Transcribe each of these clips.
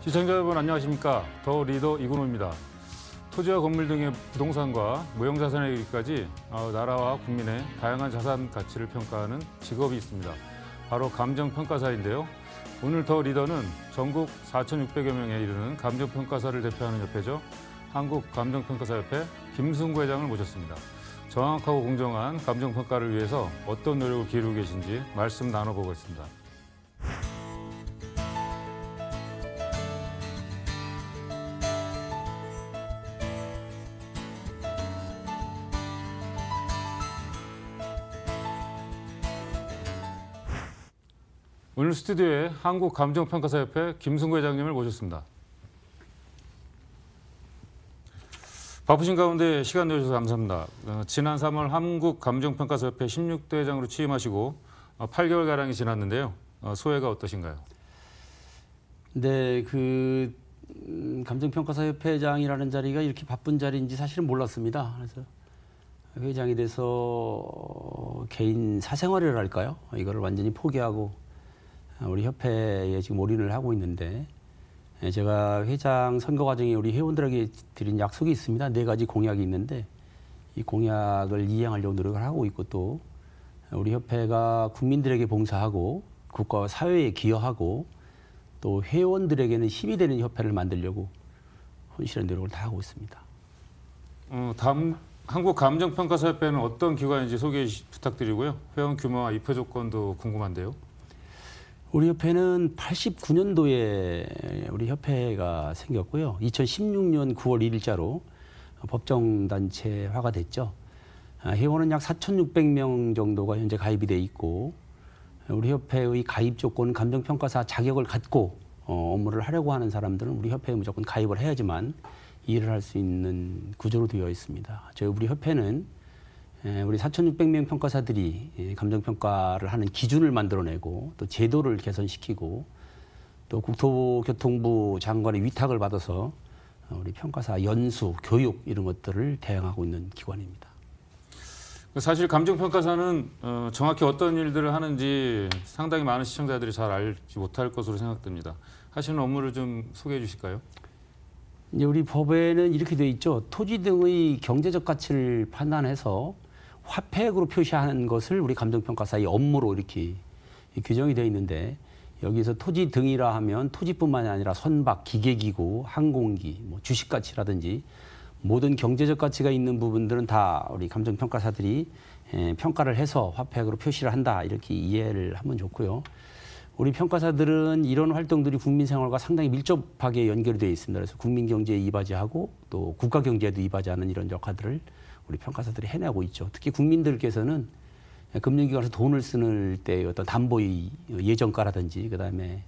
시청자 여러분 안녕하십니까. 더 리더 이근호입니다. 토지와 건물 등의 부동산과 무형자산에 이르기까지 나라와 국민의 다양한 자산 가치를 평가하는 직업이 있습니다. 바로 감정평가사인데요. 오늘 더 리더는 전국 4,600여 명에 이르는 감정평가사를 대표하는 협회죠. 한국감정평가사협회 김승구 회장을 모셨습니다. 정확하고 공정한 감정평가를 위해서 어떤 노력을 기울이고 계신지 말씀 나눠보겠습니다. 오늘 스튜디오에 한국감정평가사협회 김승구 회장님을 모셨습니다. 바쁘신 가운데 시간 내주셔서 감사합니다. 지난 3월 한국감정평가사협회 16대 회장으로 취임하시고 8개월가량이 지났는데요. 소회가 어떠신가요? 네, 감정평가사협회장이라는 자리가 이렇게 바쁜 자리인지 사실은 몰랐습니다. 그래서 회장이 돼서 개인 사생활을 할까요? 이거를 완전히 포기하고 우리 협회에 지금 올인을 하고 있는데, 제가 회장 선거 과정에 우리 회원들에게 드린 약속이 있습니다. 4가지 공약이 있는데 이 공약을 이행하려고 노력을 하고 있고, 또 우리 협회가 국민들에게 봉사하고 국가와 사회에 기여하고 또 회원들에게는 힘이 되는 협회를 만들려고 혼실한 노력을 다 하고 있습니다. 다음 한국감정평가사협회는 어떤 기관인지 소개 부탁드리고요. 회원 규모와 입회 조건도 궁금한데요. 우리 협회는 89년도에 우리 협회가 생겼고요. 2016년 9월 1일자로 법정단체화가 됐죠. 회원은 약 4,600명 정도가 현재 가입이 돼 있고, 우리 협회의 가입 조건은 감정평가사 자격을 갖고 업무를 하려고 하는 사람들은 우리 협회에 무조건 가입을 해야지만 일을 할 수 있는 구조로 되어 있습니다. 우리 협회는 우리 4,600명 평가사들이 감정평가를 하는 기준을 만들어내고 또 제도를 개선시키고 또 국토교통부 장관의 위탁을 받아서 우리 평가사 연수, 교육 이런 것들을 대행하고 있는 기관입니다. 사실 감정평가사는 정확히 어떤 일들을 하는지 상당히 많은 시청자들이 잘 알지 못할 것으로 생각됩니다. 하시는 업무를 좀 소개해 주실까요? 이제 우리 법에는 이렇게 돼 있죠. 토지 등의 경제적 가치를 판단해서 화폐액으로 표시하는 것을 우리 감정평가사의 업무로 이렇게 규정이 되어 있는데, 여기서 토지 등이라 하면 토지뿐만이 아니라 선박, 기계기구, 항공기, 주식가치라든지 모든 경제적 가치가 있는 부분들은 다 우리 감정평가사들이 평가를 해서 화폐액으로 표시를 한다, 이렇게 이해를 하면 좋고요. 우리 평가사들은 이런 활동들이 국민생활과 상당히 밀접하게 연결이 되어 있습니다. 그래서 국민경제에 이바지하고 또 국가경제에도 이바지하는 이런 역할들을 우리 평가사들이 해내고 있죠. 특히 국민들께서는 금융기관에서 돈을 쓰는 때 어떤 담보의 예정가라든지, 그다음에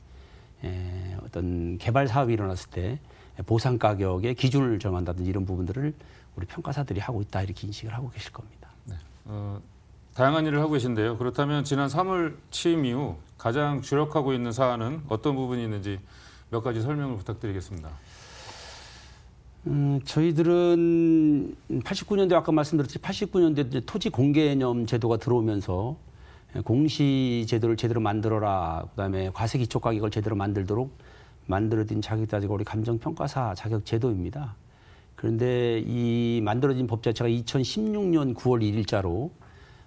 어떤 개발 사업이 일어났을 때 보상 가격의 기준을 정한다든지 이런 부분들을 우리 평가사들이 하고 있다, 이렇게 인식을 하고 계실 겁니다. 네. 다양한 일을 하고 계신데요. 그렇다면 지난 3월 취임 이후 가장 주력하고 있는 사안은 어떤 부분이 있는지 몇 가지 설명을 부탁드리겠습니다. 저희들은 89년대 아까 말씀드렸듯이 89년대 토지 공개념 제도가 들어오면서 공시 제도를 제대로 만들어라, 그다음에 과세 기초 가격을 제대로 만들도록 만들어진 자격자재가 우리 감정평가사 자격 제도입니다. 그런데 이 만들어진 법 자체가 2016년 9월 1일자로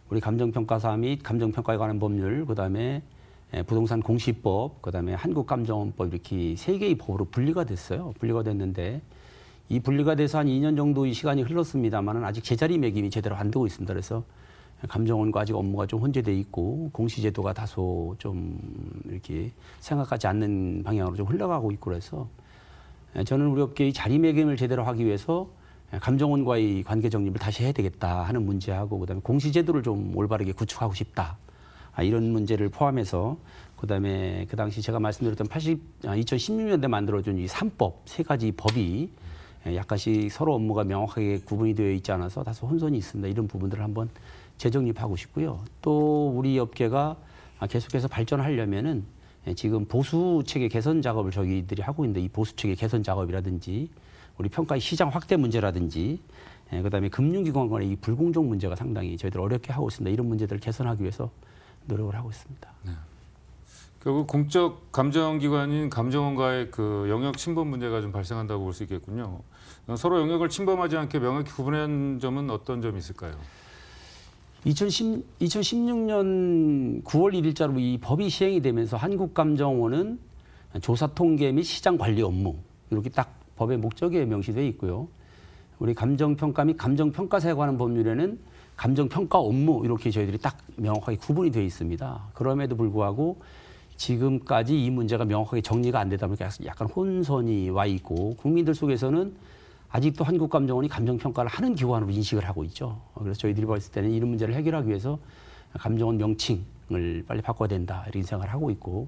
우리 감정평가사 및 감정평가에 관한 법률, 그다음에 부동산 공시법, 그다음에 한국감정원법, 이렇게 3개의 법으로 분리가 됐어요. 분리가 됐는데 이 분리가 돼서 한 2년 정도의 시간이 흘렀습니다만은 아직 제자리 매김이 제대로 안 되고 있습니다. 그래서 감정원과 아직 업무가 좀 혼재돼 있고 공시제도가 다소 좀 이렇게 생각하지 않는 방향으로 좀 흘러가고 있고, 그래서 저는 우리 업계의 자리매김을 제대로 하기 위해서 감정원과의 관계 정립을 다시 해야 되겠다 하는 문제하고, 그다음에 공시제도를 좀 올바르게 구축하고 싶다, 이런 문제를 포함해서, 그다음에 그 당시 제가 말씀드렸던 2016년대 만들어준 이 3법, 3가지 법이 약간씩 서로 업무가 명확하게 구분이 되어 있지 않아서 다소 혼선이 있습니다. 이런 부분들을 한번 재정립하고 싶고요. 또 우리 업계가 계속해서 발전하려면은 지금 보수 체계 개선 작업을 저희들이 하고 있는데, 이 보수 체계 개선 작업이라든지 우리 평가의 시장 확대 문제라든지 그다음에 금융기관 간의 이 불공정 문제가 상당히 저희들 어렵게 하고 있습니다. 이런 문제들을 개선하기 위해서 노력을 하고 있습니다. 네. 결국 공적 감정기관인 감정원과의 그 영역 침범 문제가 좀 발생한다고 볼 수 있겠군요. 서로 영역을 침범하지 않게 명확히 구분한 점은 어떤 점이 있을까요? 2016년 9월 1일자로 이 법이 시행이 되면서 한국감정원은 조사 통계 및 시장 관리 업무 이렇게 딱 법의 목적에 명시되어 있고요. 우리 감정평가 및 감정평가사에 관한 법률에는 감정평가 업무 이렇게 저희들이 딱 명확하게 구분이 되어 있습니다. 그럼에도 불구하고 지금까지 이 문제가 명확하게 정리가 안 되다 보니까 약간 혼선이 와 있고 국민들 속에서는 아직도 한국감정원이 감정평가를 하는 기관으로 인식을 하고 있죠. 그래서 저희들이 봤을 때는 이런 문제를 해결하기 위해서 감정원 명칭을 빨리 바꿔야 된다 이렇게 생각을 하고 있고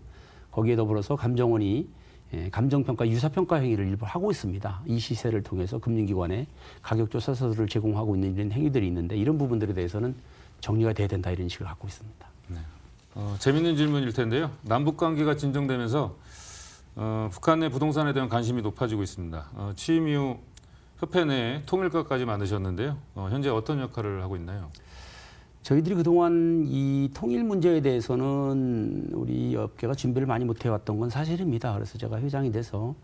거기에 더불어서 감정원이 감정평가 유사평가 행위를 일부 하고 있습니다. 이 시세를 통해서 금융기관에 가격조사서를 제공하고 있는 이런 행위들이 있는데 이런 부분들에 대해서는 정리가 돼야 된다 이런 인식을 갖고 있습니다. 네. 재밌는 질문일 텐데요. 남북관계가 진정되면서 북한 내 부동산에 대한 관심이 높아지고 있습니다. 취임 이후 협회 내에 통일과까지 만드셨는데요. 현재 어떤 역할을 하고 있나요? 저희들이 그동안 이 통일 문제에 대해서는 우리 업계가 준비를 많이 못 해왔던 건 사실입니다. 그래서 제가 회장이 돼서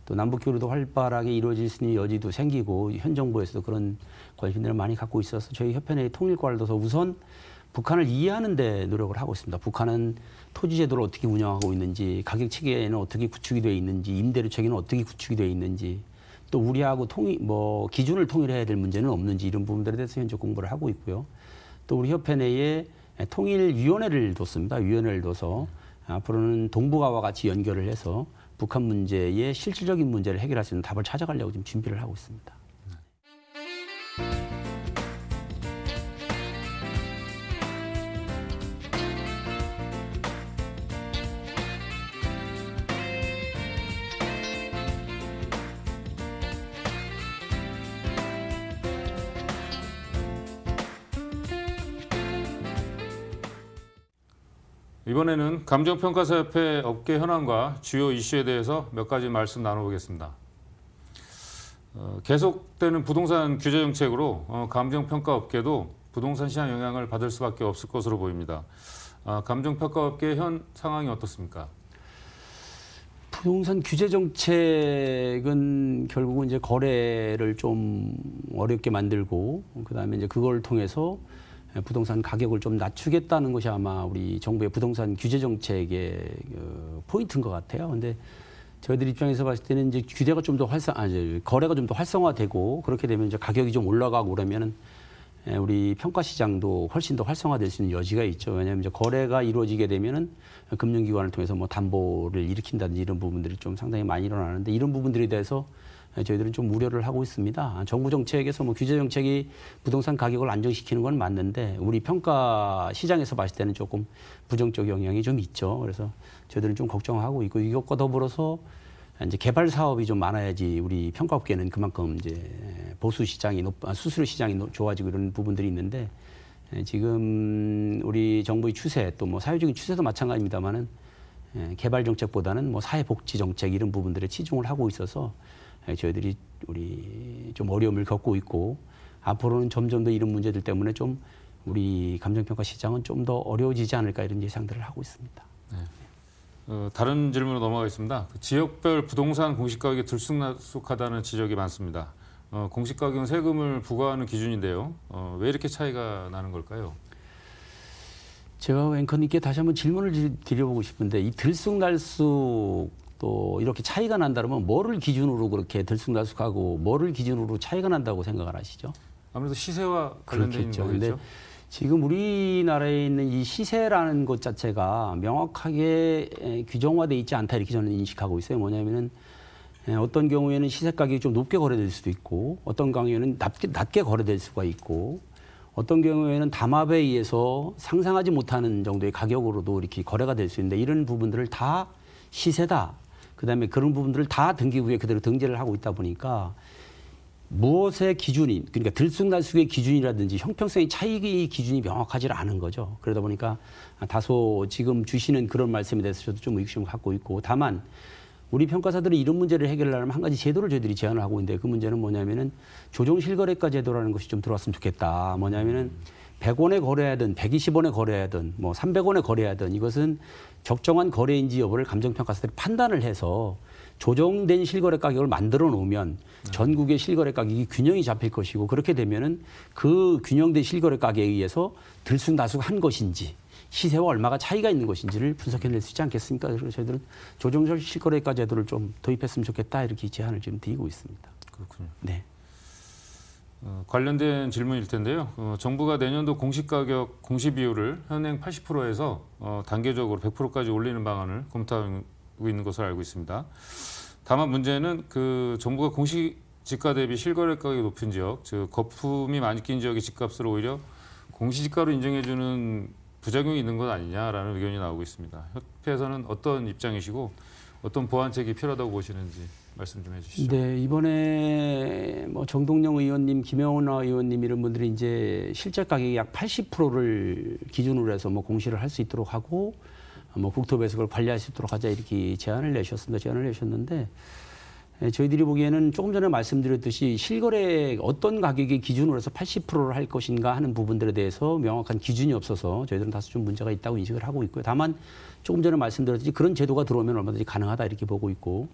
또 남북 교류도 활발하게 이루어질 수 있는 여지도 생기고 현 정부에서도 그런 관심들을 많이 갖고 있어서 저희 협회 내에 통일과를 둬서 우선 북한을 이해하는 데 노력을 하고 있습니다. 북한은 토지 제도를 어떻게 운영하고 있는지, 가격 체계는 어떻게 구축이 되어 있는지, 임대료 체계는 어떻게 구축이 되어 있는지, 또 우리하고 기준을 통일해야 될 문제는 없는지 이런 부분들에 대해서 현재 공부를 하고 있고요. 또 우리 협회 내에 통일위원회를 뒀습니다. 위원회를 둬서 앞으로는 동북아와 같이 연결을 해서 북한 문제의 실질적인 문제를 해결할 수 있는 답을 찾아가려고 지금 준비를 하고 있습니다. 이번에는 감정평가사협회 업계 현황과 주요 이슈에 대해서 몇 가지 말씀 나눠보겠습니다. 계속되는 부동산 규제 정책으로 감정평가 업계도 부동산 시장 영향을 받을 수밖에 없을 것으로 보입니다. 감정평가 업계의 현 상황이 어떻습니까? 부동산 규제 정책은 결국은 이제 거래를 좀 어렵게 만들고 그다음에 이제 그걸 통해서 부동산 가격을 좀 낮추겠다는 것이 아마 우리 정부의 부동산 규제 정책의 포인트인 것 같아요. 근데 저희들 입장에서 봤을 때는 이제 규제가 좀 더 거래가 좀 더 활성화되고 그렇게 되면 이제 가격이 좀 올라가고 그러면은 우리 평가 시장도 훨씬 더 활성화될 수 있는 여지가 있죠. 왜냐하면 이제 거래가 이루어지게 되면은 금융기관을 통해서 뭐 담보를 일으킨다든지 이런 부분들이 좀 상당히 많이 일어나는데 이런 부분들에 대해서 저희들은 좀 우려를 하고 있습니다. 정부 정책에서 뭐 규제 정책이 부동산 가격을 안정시키는 건 맞는데 우리 평가 시장에서 봤을 때는 조금 부정적 영향이 좀 있죠. 그래서 저희들은 좀 걱정하고 있고 이것과 더불어서 이제 개발 사업이 좀 많아야지 우리 평가업계는 그만큼 이제 보수 시장이 수수료 시장이 좋아지고 이런 부분들이 있는데 지금 우리 정부의 추세 또 뭐 사회적인 추세도 마찬가지입니다만은 개발 정책보다는 뭐 사회복지 정책 이런 부분들에 치중을 하고 있어서 저희들이 우리 좀 어려움을 겪고 있고 앞으로는 점점 더 이런 문제들 때문에 좀 우리 감정평가 시장은 좀 더 어려워지지 않을까 이런 예상들을 하고 있습니다. 네. 다른 질문으로 넘어가겠습니다. 지역별 부동산 공시가격이 들쑥날쑥하다는 지적이 많습니다. 공시가격은 세금을 부과하는 기준인데요. 왜 이렇게 차이가 나는 걸까요? 제가 앵커님께 다시 한번 질문을 드려보고 싶은데 이 들쑥날쑥 또 이렇게 차이가 난다면 뭐를 기준으로 그렇게 들쑥날쑥하고 뭐를 기준으로 차이가 난다고 생각을 하시죠? 아무래도 시세와 관련된 그렇겠죠. 거겠죠. 지금 우리나라에 있는 이 시세라는 것 자체가 명확하게 규정화되어 있지 않다 이렇게 저는 인식하고 있어요. 뭐냐면은 어떤 경우에는 시세 가격이 좀 높게 거래될 수도 있고 어떤 경우에는 낮게 거래될 수가 있고 어떤 경우에는 담합에 의해서 상상하지 못하는 정도의 가격으로도 이렇게 거래가 될 수 있는데 이런 부분들을 다 시세다. 그다음에 그런 부분들을 다 등기부에 그대로 등재를 하고 있다 보니까 무엇의 기준이 그러니까 들쑥날쑥의 기준이라든지 형평성의 차이의 기준이 명확하지 않은 거죠. 그러다 보니까 다소 지금 주시는 그런 말씀에 대해서 저도 좀 의구심을 갖고 있고 다만 우리 평가사들은 이런 문제를 해결하려면 한 가지 제도를 저희들이 제안을 하고 있는데 그 문제는 뭐냐면은 조정 실거래가 제도라는 것이 좀 들어왔으면 좋겠다. 뭐냐면은 100원에 거래하든 120원에 거래하든 뭐 300원에 거래하든 이것은 적정한 거래인지 여부를 감정평가사들이 판단을 해서 조정된 실거래 가격을 만들어 놓으면 전국의 실거래 가격이 균형이 잡힐 것이고 그렇게 되면은 그 균형된 실거래 가격에 의해서 들쑥날쑥한 것인지 시세와 얼마가 차이가 있는 것인지를 분석해낼 수 있지 않겠습니까? 그래서 저희들은 조정적 실거래가 제도를 좀 도입했으면 좋겠다 이렇게 제안을 지금 드리고 있습니다. 그렇군요. 네. 관련된 질문일 텐데요. 정부가 내년도 공시가격 공시비율을 현행 80%에서 단계적으로 100%까지 올리는 방안을 검토하고 있는 것으로 알고 있습니다. 다만 문제는 그 정부가 공시지가 대비 실거래 가격이 높은 지역, 즉 거품이 많이 낀 지역의 집값을 오히려 공시지가로 인정해주는 부작용이 있는 것 아니냐라는 의견이 나오고 있습니다. 협회에서는 어떤 입장이시고 어떤 보완책이 필요하다고 보시는지 말씀 좀 해주시죠. 네, 이번에 뭐 정동영 의원님, 김영원 의원님 이런 분들이 이제 실제 가격이 약 80%를 기준으로 해서 뭐 공시를 할 수 있도록 하고 뭐 국토부에서 그걸 관리할 수 있도록 하자 이렇게 제안을 내셨는데 저희들이 보기에는 조금 전에 말씀드렸듯이 실거래 어떤 가격의 기준으로 해서 80%를 할 것인가 하는 부분들에 대해서 명확한 기준이 없어서 저희들은 다소 좀 문제가 있다고 인식을 하고 있고요. 다만 조금 전에 말씀드렸듯이 그런 제도가 들어오면 얼마든지 가능하다 이렇게 보고 있고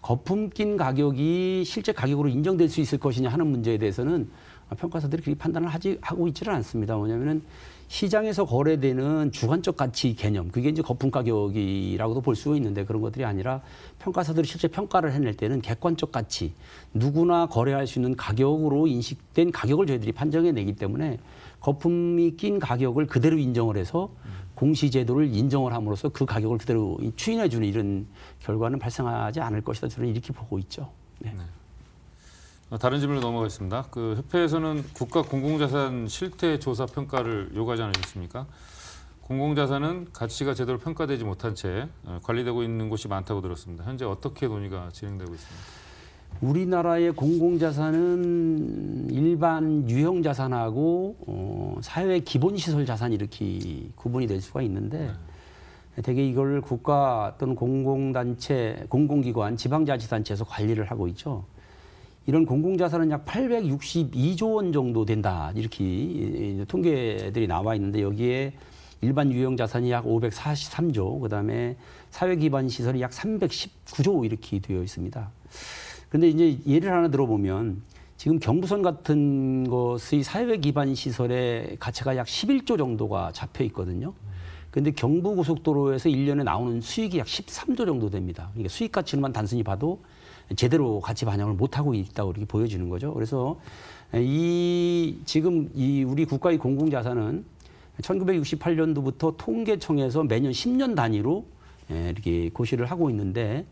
거품 낀 가격이 실제 가격으로 인정될 수 있을 것이냐 하는 문제에 대해서는 평가사들이 그렇게 판단을 하고 있지는 않습니다. 뭐냐면은 시장에서 거래되는 주관적 가치 개념, 그게 이제 거품 가격이라고도 볼 수 있는데 그런 것들이 아니라 평가사들이 실제 평가를 해낼 때는 객관적 가치, 누구나 거래할 수 있는 가격으로 인식된 가격을 저희들이 판정해 내기 때문에 거품이 낀 가격을 그대로 인정을 해서 공시제도를 인정을 함으로써 그 가격을 그대로 추인해주는 이런 결과는 발생하지 않을 것이다. 저는 이렇게 보고 있죠. 네. 네. 다른 질문으로 넘어가겠습니다. 그 협회에서는 국가 공공자산 실태 조사 평가를 요구하지 않으셨습니까? 공공자산은 가치가 제대로 평가되지 못한 채 관리되고 있는 곳이 많다고 들었습니다. 현재 어떻게 논의가 진행되고 있습니까? 우리나라의 공공자산은 일반 유형자산하고 사회 기본시설 자산 이렇게 구분이 될 수가 있는데 대개 이걸 국가 또는 공공단체, 공공기관, 지방자치단체에서 관리를 하고 있죠. 이런 공공자산은 약 862조 원 정도 된다 이렇게 통계들이 나와 있는데 여기에 일반 유형자산이 약 543조, 그다음에 사회기반시설이 약 319조 이렇게 되어 있습니다. 그런데 이제 예를 하나 들어보면 지금 경부선 같은 것의 사회기반시설의 가치가 약 11조 정도가 잡혀 있거든요. 그런데 경부고속도로에서 1년에 나오는 수익이 약 13조 정도 됩니다. 그러니까 수익 가치만 단순히 봐도 제대로 가치 반영을 못하고 있다고 이렇게 보여지는 거죠. 그래서 지금 우리 국가의 공공자산은 1968년도부터 통계청에서 매년 10년 단위로 이렇게 고시를 하고 있는데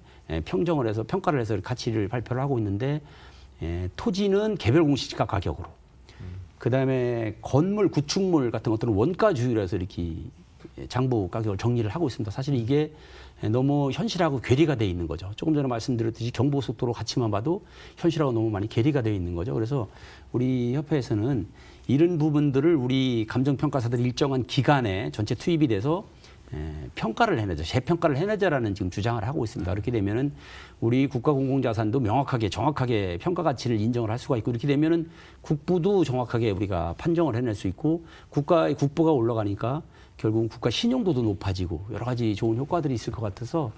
평정을 해서 평가를 해서 가치를 발표를 하고 있는데 토지는 개별 공시지가 가격으로 그다음에 건물, 구축물 같은 것들은 원가 주율에서 이렇게 장부 가격을 정리를 하고 있습니다. 사실 이게 너무 현실하고 괴리가 돼 있는 거죠. 조금 전에 말씀드렸듯이 경부고속도로 가치만 봐도 현실하고 너무 많이 괴리가 되어 있는 거죠. 그래서 우리 협회에서는 이런 부분들을 우리 감정평가사들이 일정한 기간에 전체 투입이 돼서 평가를 해내자, 재평가를 해내자라는 지금 주장을 하고 있습니다. 그렇게 되면은 우리 국가 공공자산도 명확하게, 정확하게 평가 가치를 인정을 할 수가 있고 이렇게 되면은 국부도 정확하게 우리가 판정을 해낼 수 있고 국부가 올라가니까 결국은 국가 신용도도 높아지고 여러 가지 좋은 효과들이 있을 것 같아서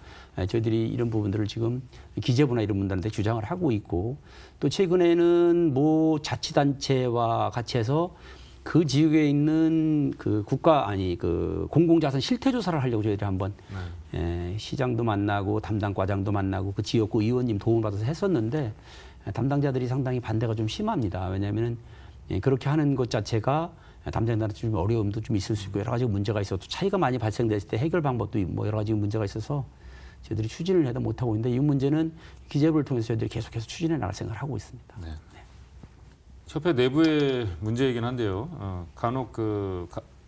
저희들이 이런 부분들을 지금 기재부나 이런 분들한테 주장을 하고 있고 또 최근에는 모 자치단체와 같이 해서 그 지역에 있는 그 공공자산 실태조사를 하려고 저희들이 한번 시장도 만나고 담당과장도 만나고 그 지역구 의원님 도움을 받아서 했었는데 담당자들이 상당히 반대가 좀 심합니다. 왜냐하면 그렇게 하는 것 자체가 담당자한테 좀 어려움도 좀 있을 수 있고 여러 가지 문제가 있어도 차이가 많이 발생됐을 때 해결 방법도 뭐 여러 가지 문제가 있어서 저희들이 추진을 해도 못하고 있는데 이 문제는 기재부를 통해서 저희들이 계속해서 추진해 나갈 생각을 하고 있습니다. 네. 협회 내부의 문제이긴 한데요. 간혹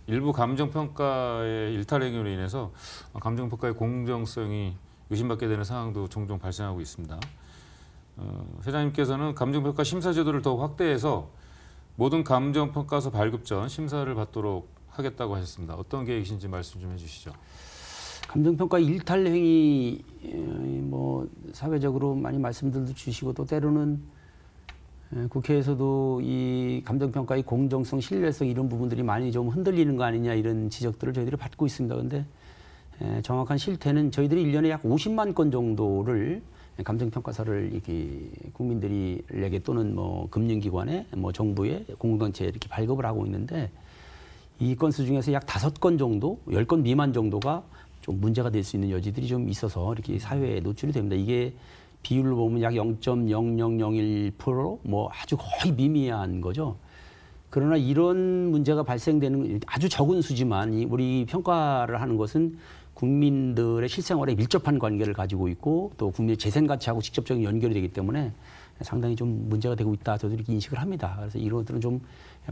일부 감정평가의 일탈 행위로 인해서 감정평가의 공정성이 의심받게 되는 상황도 종종 발생하고 있습니다. 회장님께서는 감정평가 심사 제도를 더욱 확대해서 모든 감정평가서 발급 전 심사를 받도록 하겠다고 하셨습니다. 어떤 계획이신지 말씀 좀 해주시죠. 감정평가 일탈 행위 뭐 사회적으로 많이 말씀들도 주시고 또 때로는 국회에서도 이 감정평가의 공정성, 신뢰성 이런 부분들이 많이 좀 흔들리는 거 아니냐 이런 지적들을 저희들이 받고 있습니다. 그런데 정확한 실태는 저희들이 1년에 약 50만 건 정도를 감정평가서를 이렇게 국민들에게 또는 뭐 금융기관에 뭐 정부에 공동체에 이렇게 발급을 하고 있는데 이 건수 중에서 약 5건 정도, 10건 미만 정도가 좀 문제가 될 수 있는 여지들이 좀 있어서 이렇게 사회에 노출이 됩니다. 이게 비율로 보면 약 0.0001% 뭐 아주 거의 미미한 거죠. 그러나 이런 문제가 발생되는 아주 적은 수지만 우리 평가를 하는 것은 국민들의 실생활에 밀접한 관계를 가지고 있고 또 국민의 재생 가치하고 직접적인 연결이 되기 때문에 상당히 좀 문제가 되고 있다. 저도 이렇게 인식을 합니다. 그래서 이런 것들은 좀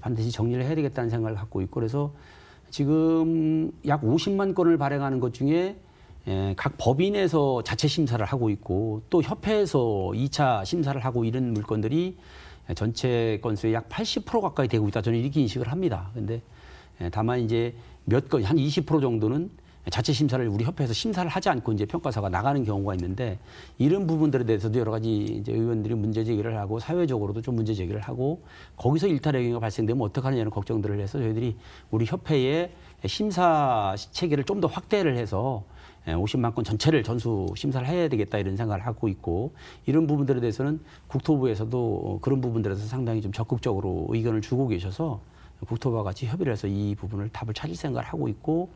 반드시 정리를 해야 되겠다는 생각을 갖고 있고 그래서 지금 약 50만 건을 발행하는 것 중에 각 법인에서 자체 심사를 하고 있고 또 협회에서 2차 심사를 하고 이런 물건들이 전체 건수의 약 80% 가까이 되고 있다. 저는 이렇게 인식을 합니다. 근데 다만 이제 몇 건, 한 20% 정도는 자체 심사를 우리 협회에서 심사를 하지 않고 이제 평가서가 나가는 경우가 있는데 이런 부분들에 대해서도 여러 가지 이제 의원들이 문제 제기를 하고 사회적으로도 좀 문제 제기를 하고 거기서 일탈의 경우가 발생되면 어떡하느냐는 걱정들을 해서 저희들이 우리 협회의 심사 체계를 좀 더 확대를 해서 50만 건 전체를 전수 심사를 해야 되겠다 이런 생각을 하고 있고 이런 부분들에 대해서는 국토부에서도 그런 부분들에 대해서 상당히 좀 적극적으로 의견을 주고 계셔서 국토부와 같이 협의를 해서 이 부분을 답을 찾을 생각을 하고 있고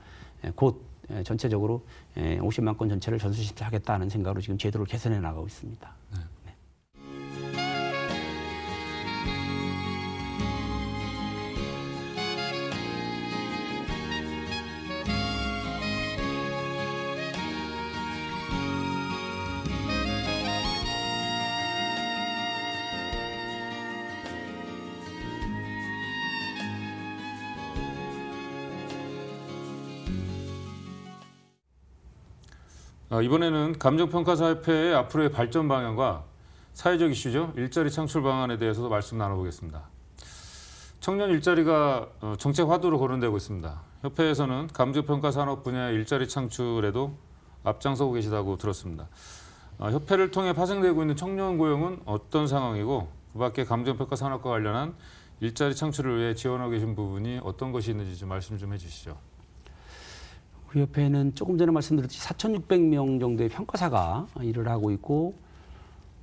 곧 전체적으로 50만 건 전체를 전수 심사하겠다는 생각으로 지금 제도를 개선해 나가고 있습니다. 네. 이번에는 감정평가사협회의 앞으로의 발전 방향과 사회적 이슈죠. 일자리 창출 방안에 대해서도 말씀 나눠보겠습니다. 청년 일자리가 정책 화두로 거론되고 있습니다. 협회에서는 감정평가 산업 분야의 일자리 창출에도 앞장서고 계시다고 들었습니다. 협회를 통해 파생되고 있는 청년 고용은 어떤 상황이고 그 밖에 감정평가 산업과 관련한 일자리 창출을 위해 지원하고 계신 부분이 어떤 것이 있는지 좀 말씀 좀 해주시죠. 우리 협회는 조금 전에 말씀드렸듯이 4,600명 정도의 평가사가 일을 하고 있고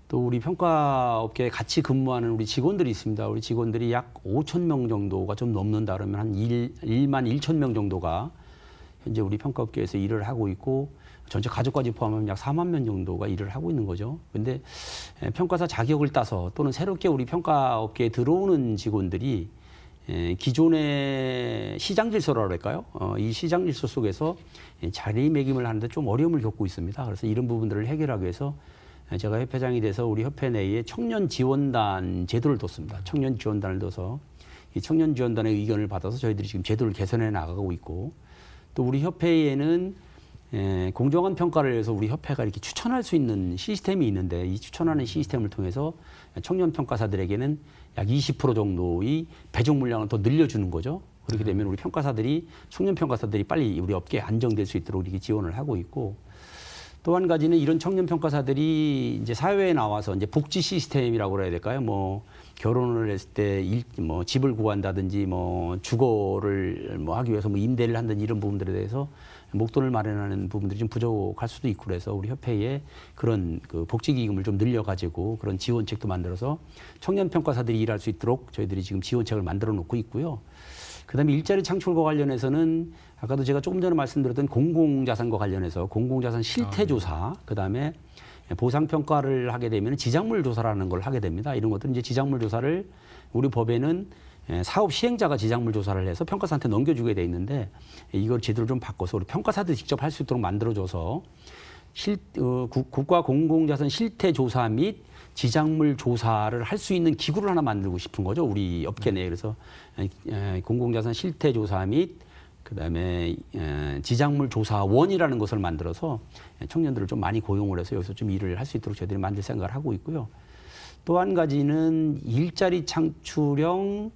또 우리 평가업계에 같이 근무하는 우리 직원들이 있습니다. 우리 직원들이 약 5,000명 정도가 좀 넘는다 그러면 한 1만 1,000명 정도가 현재 우리 평가업계에서 일을 하고 있고 전체 가족까지 포함하면 약 4만 명 정도가 일을 하고 있는 거죠. 그런데 평가사 자격을 따서 또는 새롭게 우리 평가업계에 들어오는 직원들이 기존의 시장 질서라고 할까요? 이 시장 질서 속에서 자리매김을 하는데 좀 어려움을 겪고 있습니다. 그래서 이런 부분들을 해결하기 위해서 제가 협회장이 돼서 우리 협회 내에 청년 지원단 제도를 뒀습니다. 청년 지원단을 둬서 이 청년 지원단의 의견을 받아서 저희들이 지금 제도를 개선해 나가고 있고 또 우리 협회에는 공정한 평가를 위해서 우리 협회가 이렇게 추천할 수 있는 시스템이 있는데 이 추천하는 시스템을 통해서 청년 평가사들에게는 약 20% 정도의 배정 물량을 더 늘려주는 거죠. 그렇게 되면 우리 평가사들이 청년 평가사들이 빨리 우리 업계에 안정될 수 있도록 이렇게 지원을 하고 있고 또 한 가지는 이런 청년 평가사들이 이제 사회에 나와서 이제 복지 시스템이라고 그래야 될까요? 뭐 결혼을 했을 때 뭐 집을 구한다든지 뭐 주거를 뭐 하기 위해서 뭐 임대를 한다든지 이런 부분들에 대해서 목돈을 마련하는 부분들이 좀 부족할 수도 있고 그래서 우리 협회에 그런 그 복지기금을 좀 늘려가지고 그런 지원책도 만들어서 청년 평가사들이 일할 수 있도록 저희들이 지금 지원책을 만들어 놓고 있고요. 그다음에 일자리 창출과 관련해서는 아까도 제가 조금 전에 말씀드렸던 공공자산과 관련해서 공공자산 실태조사, 그다음에 보상평가를 하게 되면 지작물 조사라는 걸 하게 됩니다. 이런 것들은 이제 지작물 조사를 우리 법에는 사업 시행자가 지작물 조사를 해서 평가사한테 넘겨주게 돼 있는데 이걸 제대로 좀 바꿔서 우리 평가사들이 직접 할 수 있도록 만들어줘서 국가 공공자산 실태조사 및 지작물 조사를 할 수 있는 기구를 하나 만들고 싶은 거죠. 우리 업계 내에. 그래서 공공자산 실태조사 및 그다음에 지작물 조사원이라는 것을 만들어서 청년들을 좀 많이 고용을 해서 여기서 좀 일을 할 수 있도록 저희들이 만들 생각을 하고 있고요. 또 한 가지는 일자리 창출형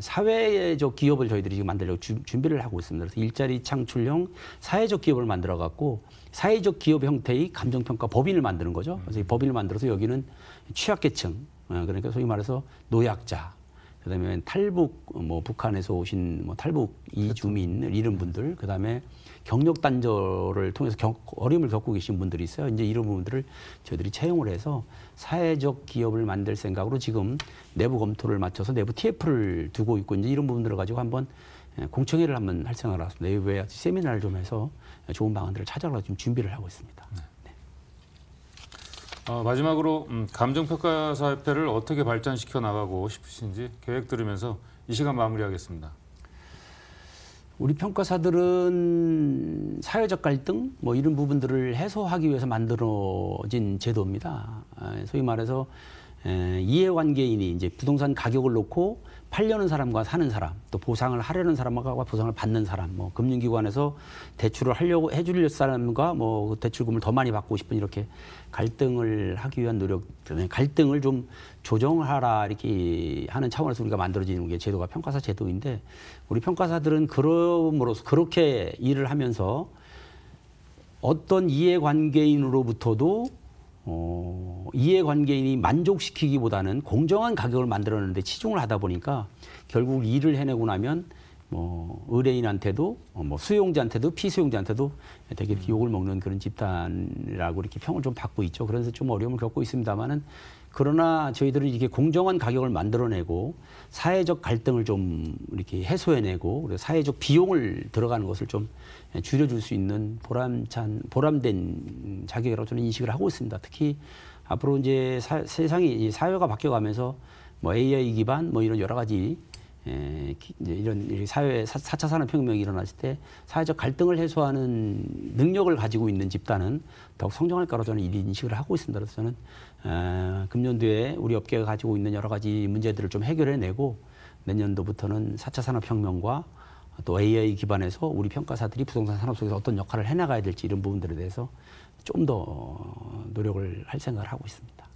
사회적 기업을 저희들이 지금 만들려고 준비를 하고 있습니다. 그래서 일자리 창출형 사회적 기업을 만들어 갖고 사회적 기업 형태의 감정평가 법인을 만드는 거죠. 그래서 이 법인을 만들어서 여기는 취약계층, 그러니까 소위 말해서 노약자, 그다음에 탈북 뭐 북한에서 오신 뭐 탈북 이주민 이런 분들, 그다음에 경력 단절을 통해서 어려움을 겪고 계신 분들이 있어요. 이제 이런 분들을 저희들이 채용을 해서 사회적 기업을 만들 생각으로 지금 내부 검토를 마쳐서 내부 TF를 두고 있고, 이제 이런 부분들을 가지고 한번 공청회를 한번 할 생각을 하고 내부에 세미나를 좀 해서 좋은 방안들을 찾아가려고 지금 준비를 하고 있습니다. 네. 마지막으로 감정평가사협회를 어떻게 발전시켜 나가고 싶으신지 계획 들으면서 이 시간 마무리하겠습니다. 우리 평가사들은 사회적 갈등 뭐 이런 부분들을 해소하기 위해서 만들어진 제도입니다. 소위 말해서 이해관계인이 이제 부동산 가격을 놓고 팔려는 사람과 사는 사람, 또 보상을 하려는 사람과 보상을 받는 사람, 뭐 금융기관에서 대출을 하려고 해줄 사람과 뭐 대출금을 더 많이 받고 싶은 이렇게 갈등을 하기 위한 노력, 갈등을 좀 조정하라 이렇게 하는 차원에서 우리가 만들어지는 게 제도가 평가사 제도인데, 우리 평가사들은 그럼으로써 그렇게 일을 하면서 어떤 이해관계인으로부터도 이해관계인이 만족시키기보다는 공정한 가격을 만들어내는데 치중을 하다 보니까 결국 일을 해내고 나면 뭐 의뢰인한테도 뭐 수용자한테도 피수용자한테도 되게 이렇게 욕을 먹는 그런 집단이라고 이렇게 평을 좀 받고 있죠. 그래서 좀 어려움을 겪고 있습니다만은, 그러나 저희들은 이렇게 공정한 가격을 만들어내고 사회적 갈등을 좀 이렇게 해소해내고, 그리고 사회적 비용을 들어가는 것을 좀 줄여줄 수 있는 보람된 자격이라고 저는 인식을 하고 있습니다. 특히 앞으로 이제 세상이 사회가 바뀌어가면서 뭐 AI 기반 뭐 이런 여러 가지 이제 이런 사회 4차 산업혁명이 일어났을 때 사회적 갈등을 해소하는 능력을 가지고 있는 집단은 더욱 성장할 거라고 저는 이 인식을 하고 있습니다. 그래서 저는 금년도에 우리 업계가 가지고 있는 여러 가지 문제들을 좀 해결해내고 내년도부터는 4차 산업혁명과 또 AI 기반에서 우리 평가사들이 부동산 산업 속에서 어떤 역할을 해나가야 될지 이런 부분들에 대해서 좀 더 노력을 할 생각을 하고 있습니다.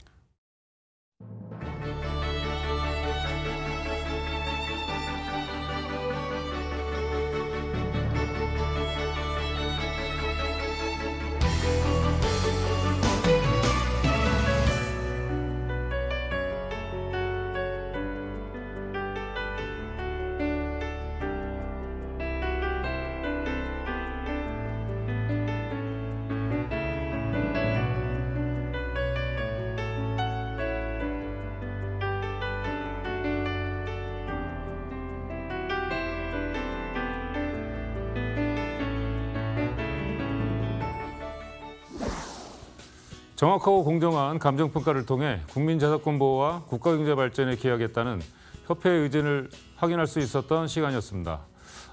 정확하고 공정한 감정평가를 통해 국민자산권 보호와 국가경제 발전에 기여하겠다는 협회의 의지를 확인할 수 있었던 시간이었습니다.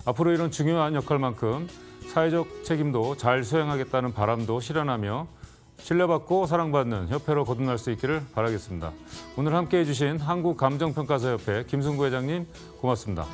앞으로 이런 중요한 역할만큼 사회적 책임도 잘 수행하겠다는 바람도 실현하며 신뢰받고 사랑받는 협회로 거듭날 수 있기를 바라겠습니다. 오늘 함께해 주신 한국감정평가사협회 김승구 회장님 고맙습니다.